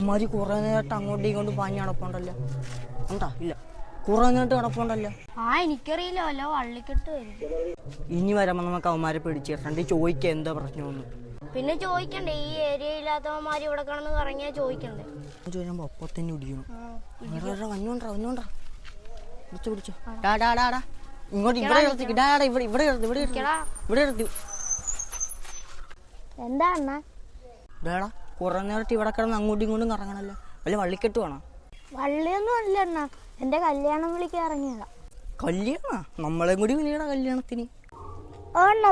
അമ്മാരി കുറെ നേരത്തെ അങ്ങോട്ടും ഇങ്ങോട്ടും പാഞ്ഞ് നടപ്പുണ്ടല്ലോ. എന്താ ഇല്ല കുറെ നേരത്തെ നടപ്പുണ്ടല്ലോ. എനിക്കറിയില്ലല്ലോ വള്ളിക്കെട്ട് വരും. ഇനി വരുമ്പോ നമുക്ക് അവന്മാരെ പിടിച്ചിട്ടുണ്ട് ചോദിക്ക എന്താ പ്രശ്നമൊന്നും. പിന്നെ ചോദിക്കണ്ടേ, ഈ ഏരിയ ഇല്ലാത്തവന്മാര് ഇവിടെ കിടന്ന് കറങ്ങിയാ ചോദിക്കണ്ടേ. ചോദിക്കുമ്പോ ഒപ്പം തന്നെ പിടിക്കണം. വന്നോണ്ടാ പിടിച്ചോ ഡാടാ ഇങ്ങോട്ട് ഇവിടെ എന്താ അണ്ണാ ഡാടാ കുറെ നേരത്തെ ഇവിടെ കിടന്ന് അങ്ങോട്ടും ഇങ്ങോട്ടും കറങ്ങണല്ലോ. വല്ല വള്ളിക്കെട്ട് വേണം. വള്ളിയൊന്നും അല്ല അണ്ണാ, എന്റെ കല്യാണം വിളിക്കാൻ ഇറങ്ങിയതാ. കല്യാണ നമ്മളെ കൂടി വിളിയടാ കല്യാണത്തിന്.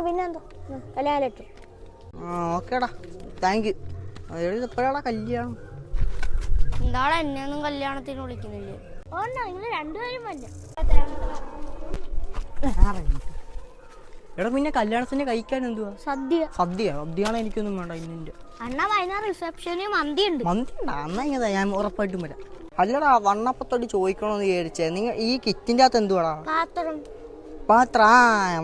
പിന്നെന്താ കല്യാണം. ഓക്കേടാ താങ്ക് യു. എപ്പോഴാടാ കല്യാണം? എന്താടാ എന്നെ ഒന്നും കല്യാണത്തിന് വിളിക്കുന്നില്ലേ? നിങ്ങൾ രണ്ടുപേരും വല്ല. എടാ പിന്നെ കല്യാണത്തിന് കഴിക്കാൻ എന്തുവാ? സദ്യയാണ് എനിക്കൊന്നും വേണ്ട. ഇന്നിന്റെ അണ്ണാ വൈകുന്നേരം റിസപ്ഷന് മന്തി ഉണ്ട്. അന്നാ ഇങ്ങതാ ഞാൻ ഉറപ്പായിട്ടും വരാം. അല്ലടാ വണ്ണപ്പത്തോട് ചോദിക്കണോന്ന് വിചാരിച്ചേ. നിങ്ങൾ ഈ കിറ്റിന്റെ അകത്ത് എന്തുവാടാ? പാത്രം.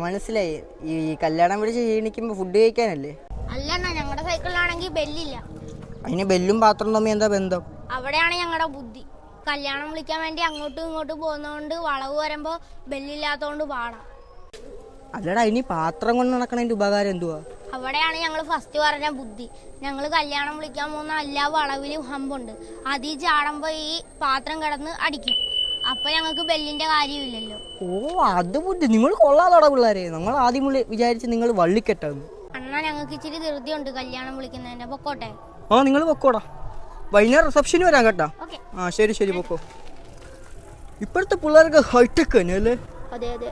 മനസ്സിലായി. ഈ കല്യാണം വിളിച്ച് ക്ഷീണിക്കുമ്പോ ഫുഡ് കഴിക്കാനല്ലേ? അല്ലണ്ണാ, ഞങ്ങളുടെ സൈക്കിളിലാണെങ്കിൽ ബെല്ലില്ല. അതിന് ബെല്ലും പാത്രം തമ്മിൽ എന്താ ബന്ധം? അവിടെയാണ് ഞങ്ങളുടെ ബുദ്ധി. കല്യാണം വിളിക്കാൻ വേണ്ടി അങ്ങോട്ടും ഇങ്ങോട്ടും പോകുന്നോണ്ട് വളവ് വരുമ്പോ ബെല്ലില്ലാത്തോണ്ട് പാടാം. അല്ലടാ ഇനി പാത്രം കൊണ്ട് നടക്കണതിന്റെ ഉപകാരം എന്തുവാ? അവിടെയാണ് ഞങ്ങൾ ഫസ്റ്റ് പറഞ്ഞ ബുദ്ധി. ഞങ്ങൾ കല്യാണം വിളിക്കാൻ പോകുന്ന എല്ലാ വളവിലും ഹമ്പുണ്ട്. അതിൽ ചാടുമ്പോ ഈ പാത്രം കിടന്ന് അടിക്കും. അപ്പൊ ഞങ്ങൾക്ക് ബെല്ലിന്റെ കാര്യമില്ലല്ലോ. അത് ബുദ്ധി. നിങ്ങൾ കൊള്ളാതോടാ പിള്ളേരെ. നമ്മൾ ആദ്യം വിചാരിച്ച് നിങ്ങൾ വള്ളിക്കെട്ടാന്ന്. അണ്ണാ ഞങ്ങൾക്ക് ഇച്ചിരി ധൃതിയുണ്ട് കല്യാണം വിളിക്കുന്നതിന്റെ. പൊക്കോട്ടെ? നിങ്ങൾ പൊക്കോടാ. വൈകുന്നേരം റിസപ്ഷന് വരാൻ കേട്ടാ. ശരി പൊക്കോ. ഇപ്പോഴത്തെ പിള്ളേർക്ക് ഹൈടെക് തന്നെ അല്ലേ? അതെ.